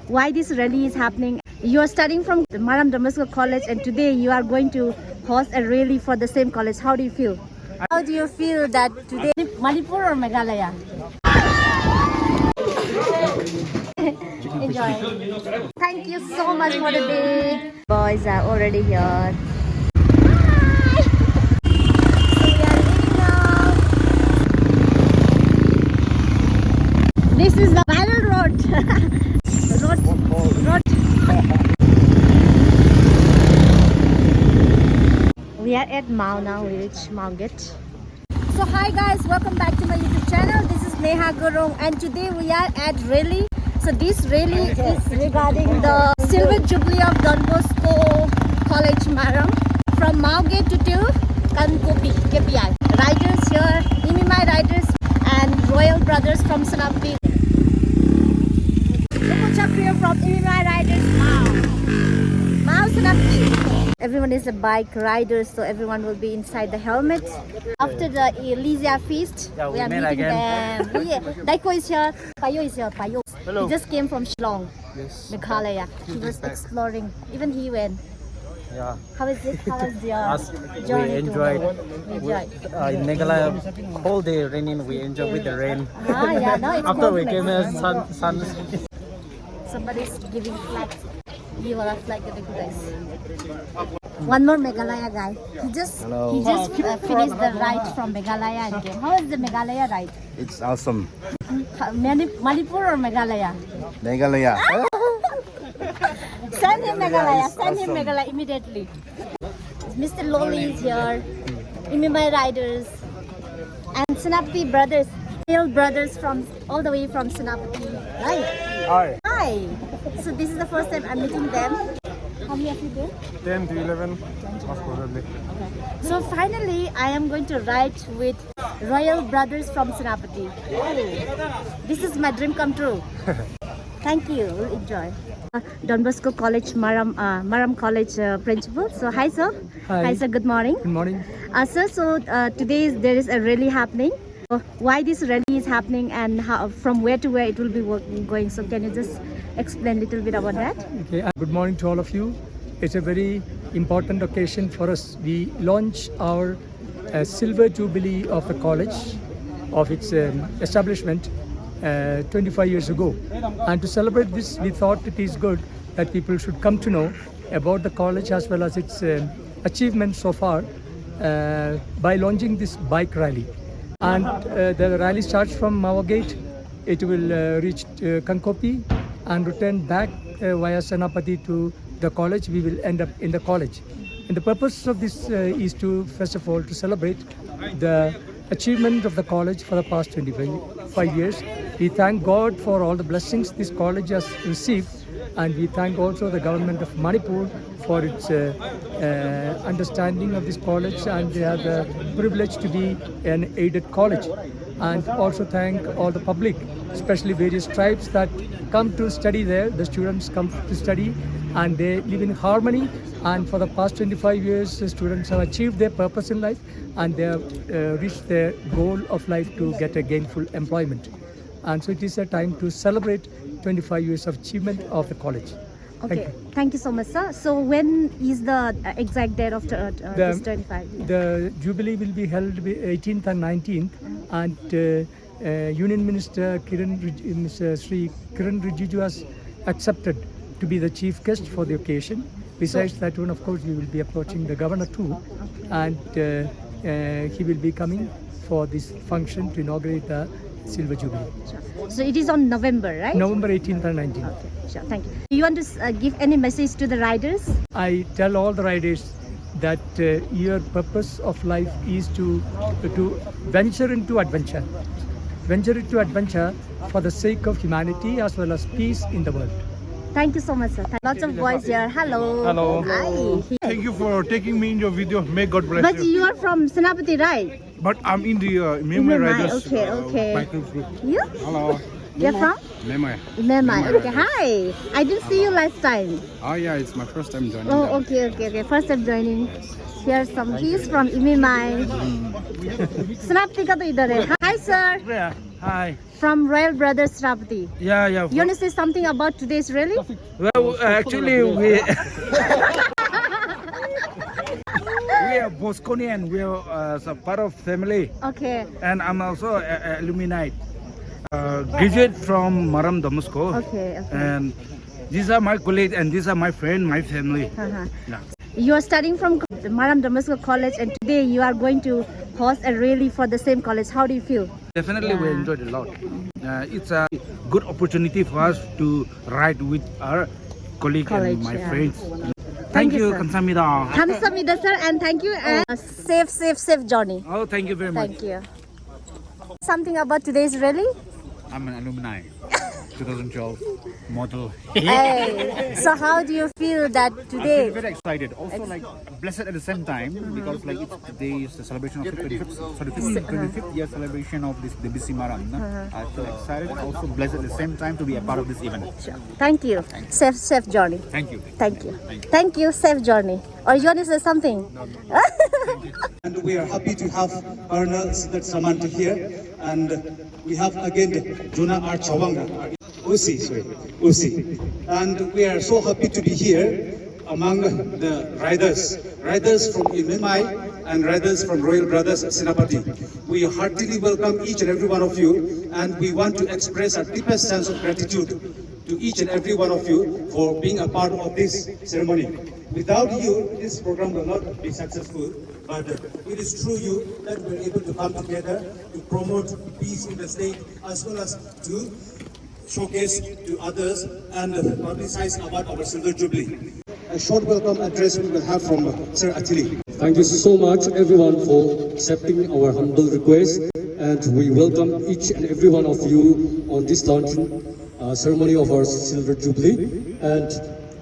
Why this rally is happening? You are studying from Maram Don Bosco College and today you are going to host a rally for the same college. How do you feel? How do you feel that today Manipur or Meghalaya? Enjoy. Thank you so much for the day. Boys are already here. Bye. So we are leaving now. This is the viral road. road. We are at Mao now. We reached Mao Gate. So hi guys, welcome back to my YouTube channel. This is Neha Gurung and today we are at rally. So this rally is regarding the Silver Jubilee of Don Bosco College Maram from Mao Gate to Kankopi, KPI. Riders here, Imimai riders and Royal Brothers from Senapati. Luko Chakriya from Imimai riders, Mao Senapati. Everyone is a bike rider, so everyone will be inside the helmet. After the Elysia feast, we are meeting them. Daiko is here, Payo is here, Payo. Hello. He just came from Shillong, Meghalaya. He was exploring. Even he went. Yeah. How is it? How was your journey? We enjoyed. In Meghalaya, whole day raining. We enjoyed with the rain. Yeah, no, it's After we complex. came here, sun. Somebody's giving flag. You will have flag giving guys. One more Meghalaya guy. He just finished the ride from Meghalaya and came. How is the Meghalaya ride? It's awesome. Manipur or Meghalaya? Meghalaya. Send him Meghalaya. Send him Meghalaya immediately. Mr. Loli is here. Imimai riders and Senapati brothers. Royal brothers from all the way from Senapati. Right? Hi. So this is the first time I'm meeting them. How many of you there? 10 to 11, most probably. Okay. So finally, I am going to ride with Royal Brothers from Senapati. This is my dream come true. Thank you. We'll enjoy. Don Bosco College, Maram College principal. So hi sir. Hi sir. Good morning. Good morning. Sir, so today there is a rally happening. Why this rally is happening and how, from where to where it will be going. So can you just explain a little bit about that? Okay. Good morning to all of you. It's a very important occasion for us. We launched our Silver Jubilee of the college, of its establishment 25 years ago. And to celebrate this, we thought it is good that people should come to know about the college as well as its achievements so far by launching this bike rally. And the rally starts from Mao Gate. It will reach Kankopi and return back via Senapati to the college. We will end up in the college. And the purpose of this is to, first of all, to celebrate the achievement of the college for the past 25 years. We thank God for all the blessings this college has received, and we thank also the government of Manipur for its understanding of this college, and they have the privilege to be an aided college. And also thank all the public, especially various tribes that come to study there. The students come to study and they live in harmony, and for the past 25 years the students have achieved their purpose in life and they have reached their goal of life to get a gainful employment. And so it is a time to celebrate 25 years of achievement of the college. Okay, thank you so much, sir. So when is the exact date of this 25 years? The Jubilee will be held 18th and 19th, and Union Minister Sri Kiran Rijiju has accepted to be the chief guest for the occasion. Besides that one, of course, we will be approaching the governor too, and he will be coming for this function to inaugurate the Silver Jubilee. Sure. So it is on November, right? November 18th and 19th. Okay, sure. Thank you. Do you want to give any message to the riders? I tell all the riders that your purpose of life is to venture into adventure. Venture into adventure for the sake of humanity as well as peace in the world. Thank you so much, sir. Lots of boys here. Hello. Hello. Hi. Thank you for taking me in your video. May God bless But you. you are from Senapati, right? But I'm in the Memai, Memai Riders okay. bike group. You? Hello. You're from? Memai. Memai. Okay, hi. I didn't see you last time. Oh yeah, it's my first time joining. Oh, okay. First time joining. Here's some. He's from Imimai. Senapati ka to idhar hai. Hi Hi, sir. Yeah. Hi. From Royal Brothers Senapati. Yeah. You want to say something about today's rally? Well, actually, we are Bosconian. We are a part of family, Okay. and I'm also an alumni. Graduate from Maram Damasco. Okay. And these are my colleagues, and these are my friend, my family. Uh-huh. Yeah. You are studying from Maram Damasco College, and today you are going to host a rally for the same college. How do you feel? Definitely, we Yeah. enjoyed a lot. It's a good opportunity for us to ride with our colleague College, and my yeah. friends. Thank Thank you, you, sir. Kamsamida. Kamsahamnida, sir, and thank you. And safe journey. Oh, thank you very much. Thank you. Something about today's rally? I'm an alumni, 2012 model. Hey, so how do you feel that I feel today? very excited. Also, like blessed at the same time because like it's today is the celebration of the 25th year celebration of this the BC Maram. No? I feel excited and also blessed at the same time to be a part of this event. Thank you. Safe journey. Thank you. Thank you. Thank you. Safe journey. Or you want to say something? And we are happy to have Colonel Siddharth Samanta here. And we have again Jonah R. Chawanga, Usi. And we are so happy to be here among the riders from Imimai and riders from Royal Brothers Senapati. We heartily welcome each and every one of you, and we want to express our deepest sense of gratitude to each and every one of you for being a part of this ceremony. Without you, this program will not be successful, but it is through you that we're able to come together to promote peace in the state as well as to showcase to others and publicize about our Silver Jubilee. A short welcome address we will have from Sir Atili. Thank you so much everyone for accepting our humble request, and we welcome each and every one of you on this launching ceremony of our Silver Jubilee. And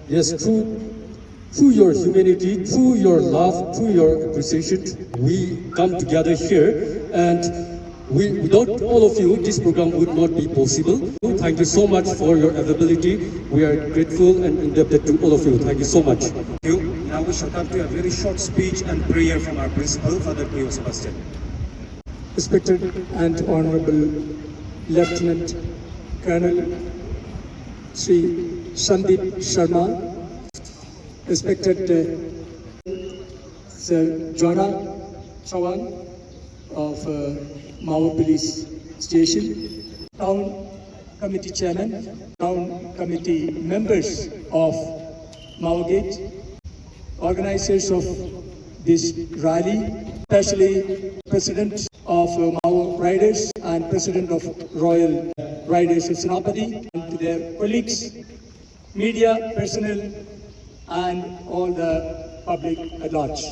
yes, through your humanity, through your love, through your appreciation, we come together here, and without all of you, this program would not be possible. Thank you so much for your availability. We are grateful and indebted to all of you. Thank you so much. Thank you. Now we shall come to a very short speech and prayer from our principal, Father Cleo Sebastian. Respected and Honorable Lieutenant Colonel Sri Sandeep Sharma, respected Sir Jonah Chawang of Mao Police Station, Town Committee Chairman, Town Committee members of Mao Gate, organizers of this rally, especially President of Mao Riders and President of Royal Riders of Senapati, and to their colleagues, media personnel, and all the public at large,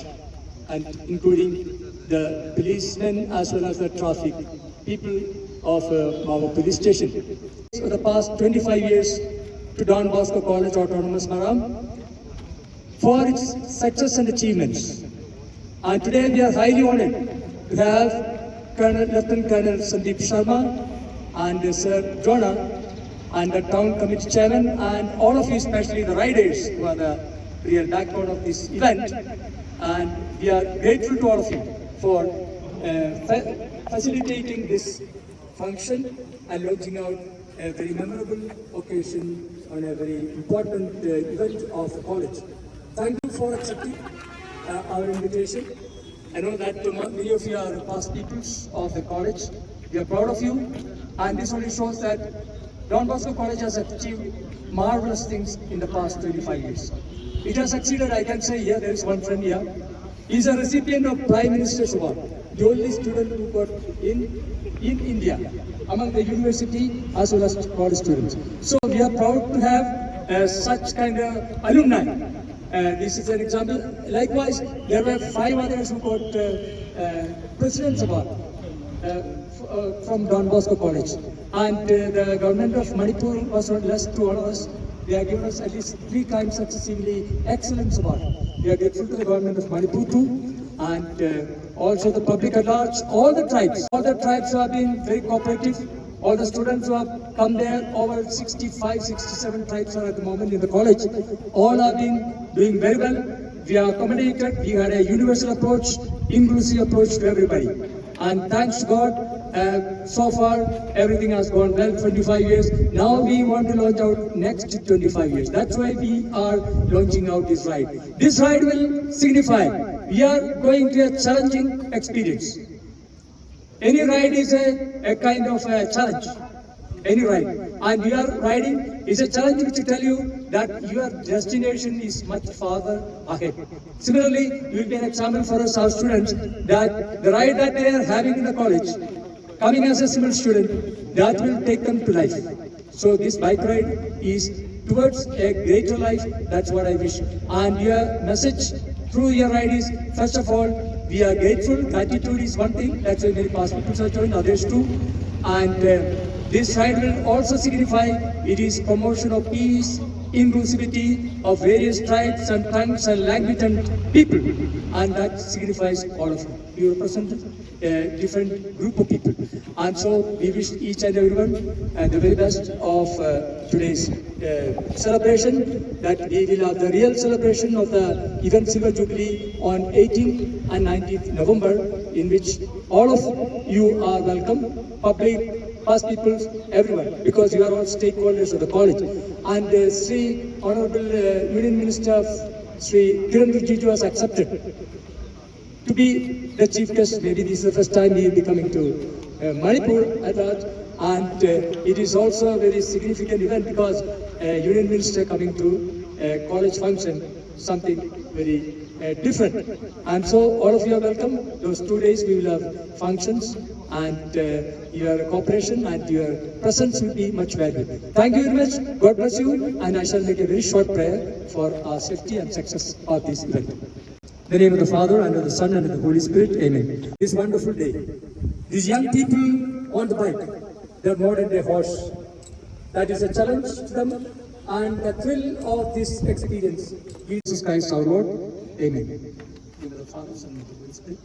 and including the policemen as well as the traffic people of Mao Police Station. For the past 25 years to Don Bosco College Autonomous Maram for its success and achievements. And today we are highly honored to have Lieutenant Colonel Sandeep Sharma and Sir Jonah and the town committee chairman and all of you, especially the riders who are the real backbone of this event. And we are grateful to all of you for facilitating this function and launching out a very memorable occasion on a very important event of the college. Thank you for accepting our invitation. I know that many of you are past pupils of the college. We are proud of you, and this only shows that Don Bosco College has achieved marvelous things in the past 25 years. It has succeeded, I can say here, there is one friend here. He is a recipient of Prime Minister's Award, the only student who got in India, among the university as well as college students. So we are proud to have such kind of alumni. This is an example. Likewise, there were 5 others who got President's Award from Don Bosco College. And the government of Manipur was not less to honor us. They have given us at least 3 times successively Excellence Award. We are grateful to the government of Manipur too, and also the public at large, all the tribes who have been very cooperative, all the students who have come there, over 65, 67 tribes are at the moment in the college, all have been doing very well. We are accommodated, we had a universal approach, inclusive approach to everybody. And thanks to God, So far, everything has gone well, 25 years. Now we want to launch out next 25 years. That's why we are launching out this ride. This ride will signify we are going to a challenging experience. Any ride is a kind of a challenge. Any ride. And we are riding is a challenge which will tell you that your destination is much farther ahead. Similarly, it will be an example for us, our students, that the ride that they are having in the college, coming as a civil student, that will take them to life. So this bike ride is towards a greater life. That's what I wish. And your message through your ride is, first of all, we are grateful. Gratitude is one thing. That's why many past people are joined, others too. And this ride will also signify it is promotion of peace, inclusivity of various tribes and tongues and language and people. And that signifies all of you. You represent a different group of people. And so we wish each and everyone the very best of today's celebration, that we will have the real celebration of the event Silver Jubilee on 18th and 19th November, in which all of you are welcome, public, past people, everyone, because you are all stakeholders of the college. And Sri Honorable Union Minister Sri Kiran Rijiju has accepted to be the chief guest. Maybe this is the first time he will be coming to Manipur at large. And it is also a very significant event because Union Minister coming to a college function, something very different. And so all of you are welcome. Those 2 days we will have functions, and your cooperation and your presence will be much valued. Thank you very much. God bless you. And I shall make a very short prayer for our safety and success of this event. In the name of the Father, and of the Son, and of the Holy Spirit. Amen. This wonderful day, these young people on the bike, they're more than a horse. That is a challenge to them, and the thrill of this experience. Jesus Christ our Lord. Amen. In the name of the Father, Son, and the Holy Spirit.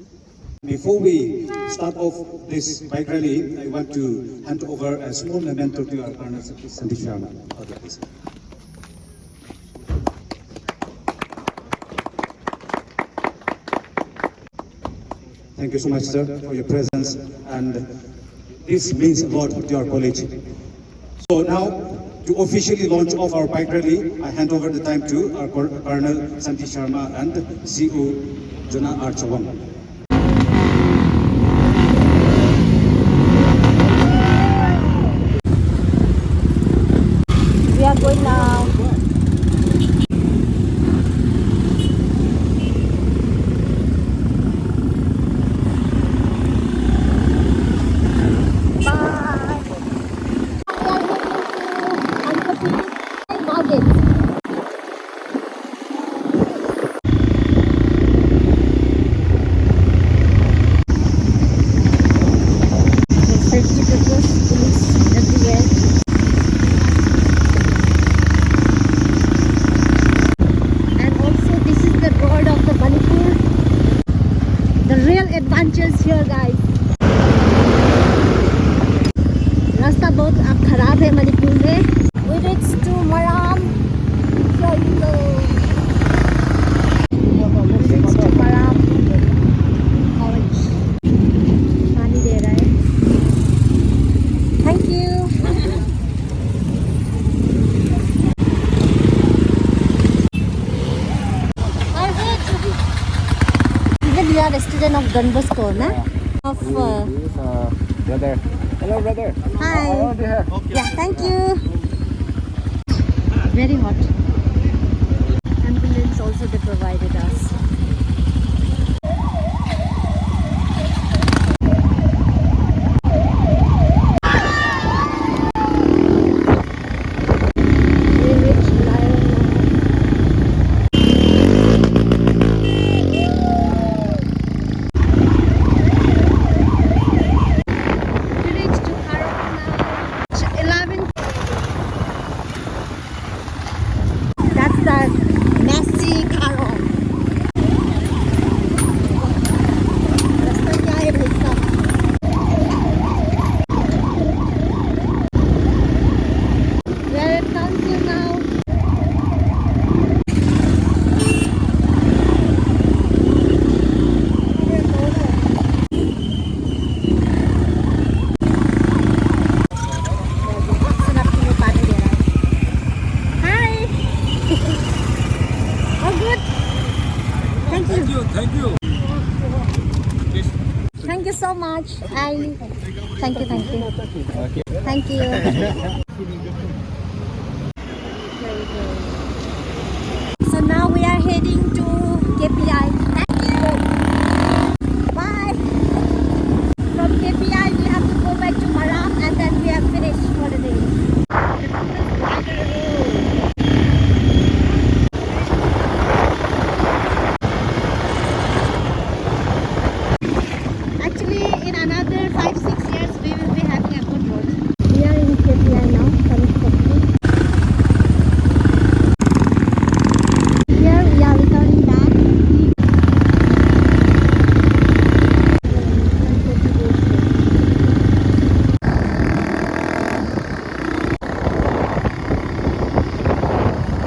Before we start off this bike rally, I want to hand over a small memento to our Colonel Sandeep Sharma. Okay, please. Thank you so much, sir, for your presence, and this means a lot to our college. So now, to officially launch off our bike rally, I hand over the time to our Colonel Sandeep Sharma and CEO Jona R. Chawang. We are going now. Adventures here, guys. रास्ता बहुत खराब है मणिपुर में. We reached to Maram. Here you go. We reached to Maram College. पानी दे रहा है. Thank you. Even we are a student of Don Bosco, na? Of Brother. Hello, brother. Hi. Yeah, thank you. Very hot. Ambulance also they provided us. Thank you. Thank you so much. Thank you. Thank you. Very good. So now we are heading to KPI. Thank you. Bye. From KPI we have to go back to Maram and then we are finished for the day. Actually, in another 5-6 years, we will be having a good road. We are in KPI now, Here we are returning back.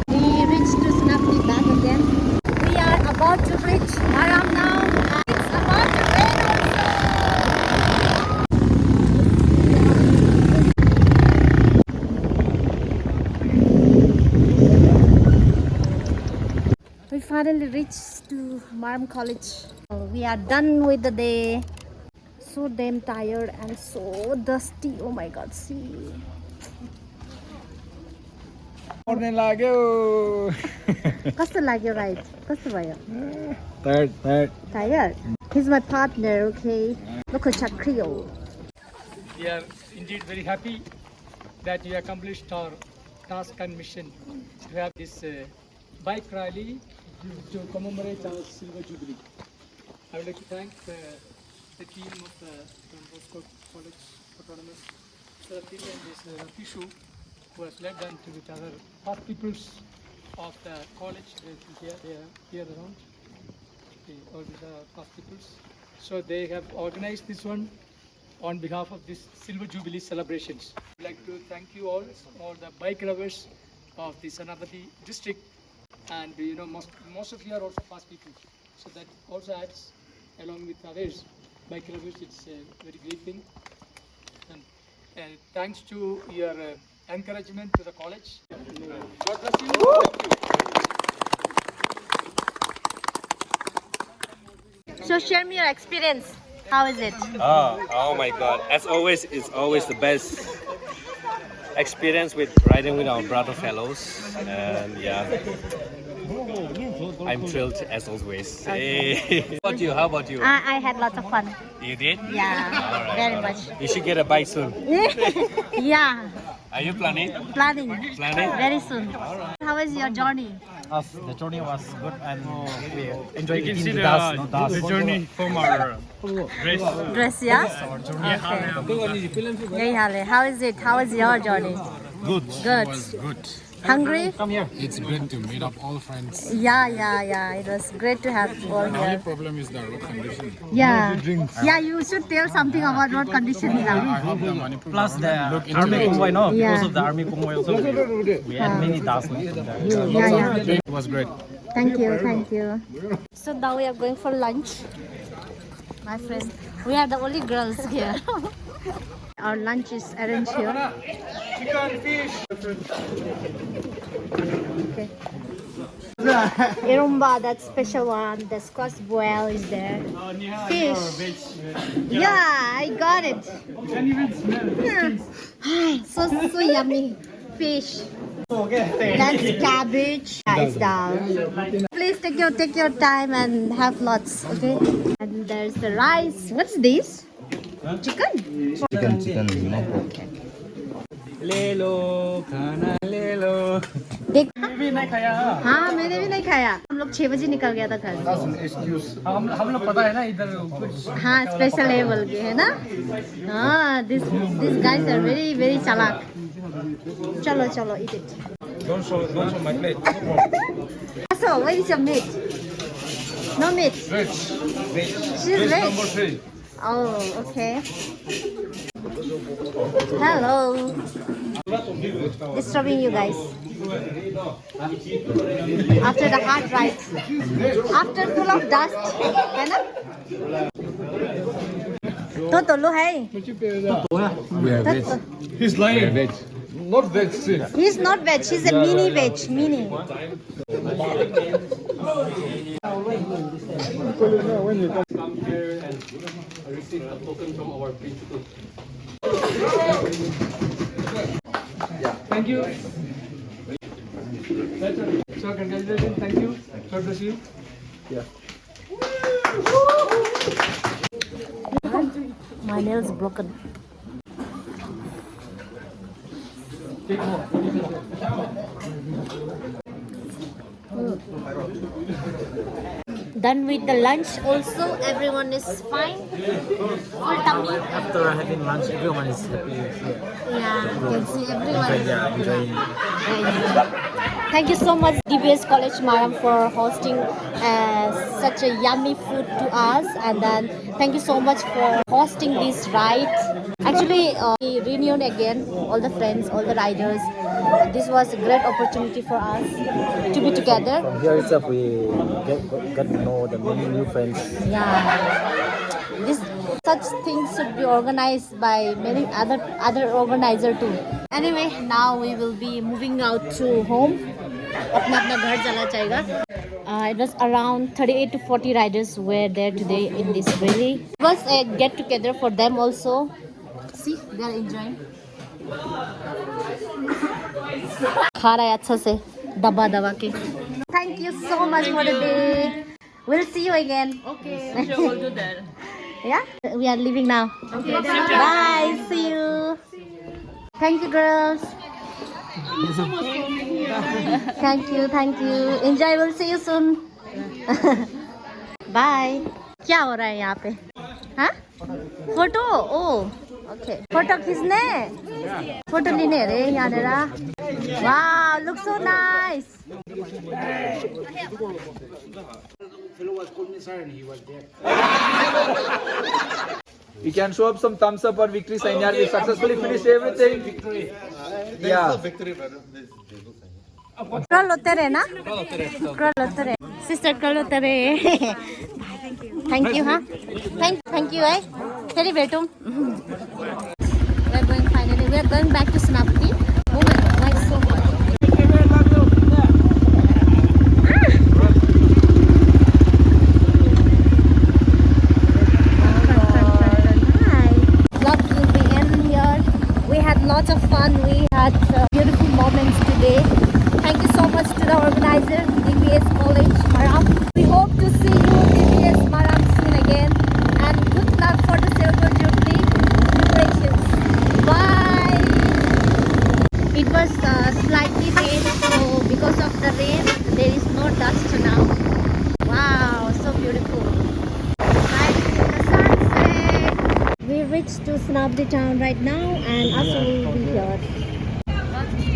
We reached to Senapati back again. We are about to reach Maram now. It's about to rain also. We finally reached to Maram College. We are done with the day. So damn tired and so dusty. Oh my god, see. पढ्ने लाग्यो कस्तो लाग्यो ride कस्तो भयो Tired. Tired? He's my partner, okay? Look at Chakrio. We are indeed very happy that we accomplished our task and mission to have this bike rally to commemorate our Silver Jubilee. I would like to thank the team of Don Bosco College Autonomous Therapy and this Ratishu who has led them to with other past peoples of the college. They are here around. All these are past peoples. So they have organized this one on behalf of this Silver Jubilee celebrations. I'd like to thank you all the bike lovers of the Senapati district, and you know most of you are also past people, so that also adds along with others bike lovers. It's a very great thing, and thanks to your encouragement to the college. God bless you. So share me your experience. How is it? Oh my god. As always, it's always the best experience with riding with our brother fellows. And yeah, I'm thrilled as always. Hey. How about you? I had lots of fun. You did? Yeah, very much. You should get a bike soon. Yeah, Are you planning? planning. Planning? Very soon. How was your journey? The journey was good and we enjoyed You can eating see the the, dust. No dust. the journey from our race. Dress, yeah? Okay. Hey, Hale, how is it? How was your journey? Good. Good. Good. Hungry? Come here. It's great to meet up all friends. Yeah. It was great to have you all The only here. problem is the road condition. Yeah. Yeah, you should tell something about road conditions I now. hope the Manipur Plus the look into army it. convoy, no? Yeah. Because of the army convoy also, we had many dust. Yeah. It was great. Thank you. So now we are going for lunch. My friend, we are the only girls here. Our lunch is arranged here. Chicken, fish. Okay. Irumba, that special one. The squash boil is there. Fish. Yeah, I got it. So yummy. Fish. That's cabbage. It's down. Please take your time and have lots, okay? And there's the rice. What's this? Chicken. Lelo, खाना ले लो. देख भी नहीं खाया. हाँ मैंने भी नहीं खाया हम लोग 6 बजे निकल गया था घर हम लोग पता है ना इधर कुछ. हाँ स्पेशल है बोल के है ना हाँ दिस गाइस आर वेरी चालाक चलो eat it. Don't show my plate. So where is your meat? No meat. Veg. She's veg. Number 3. Oh, okay. Hello. Disturbing you guys. After the hard ride. After full of dust. है ना? तो लो है. We are veg. He's lying. We are veg. Not veg. See. He's not veg. He's a mini veg. Mini. Come here and receive a token from our principal. Thank you. So congratulations. Thank you. God bless you. My nails broken. Take more. Done with the lunch also. Everyone is fine. Full tummy. After having lunch, everyone is happy. Yeah, you can see everyone. Yeah, enjoying. Thank you so much DBS College Maram for hosting such a yummy food to us, and then thank you so much for hosting this ride. Actually, we reunion again, all the friends, all the riders. This was a great opportunity for us to be together. From here itself, we get to know the many new friends. Yeah, such things should be organized by many other organizer too. Anyway, now we will be moving out to home. अपना घर चला जाएगा. It was around 38 to 40 riders were there today in this rally. It was a get together for them also. See, they are enjoying. खा रहा है अच्छा से दबा के. Thank you so much for the day. We'll see you again. Okay, sure, we'll do that. Yeah, we are leaving now. Okay, Bye. See you. Thank you, girls. Thank you. Enjoy. We'll see you soon. Bye. क्या हो रहा है यहाँ पे? हाँ? Photo? ओह, okay. Photo खींचने? Photo लेने रे यहाँ नेरा. Wow, looks so nice. We can show up some thumbs up or victory sign. Yeah, we successfully finished everything. Victory. Yeah. Kralotere na? Kralotere. Sister Kralotere. Thank you, huh? Thank you, eh? Very welcome. We are going back to Senapati. Oh my God, why so much? We had lots of fun. We had beautiful moments today. Thank you so much to the organizer, DBS College Maram. We hope to see you, DBS Maram, soon again. And good luck for the Silver Jubilee preparations. Bye. It was slightly rain, so because of the rain, there is no dust now. Wow, so beautiful. Right to the sunset. We reached to Senapati town right now, and Asu will be here.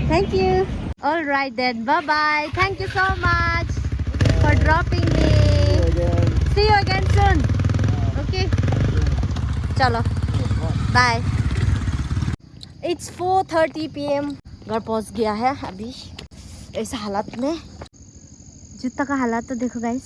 Thank you. All right then. Bye bye. Thank you so much for dropping me. See you again soon. Okay. Chalo. Bye. It's 4:30 PM. घर पहुंच गया है अभी. ऐसा हालत में. जूता का हालत तो देखो गाइस.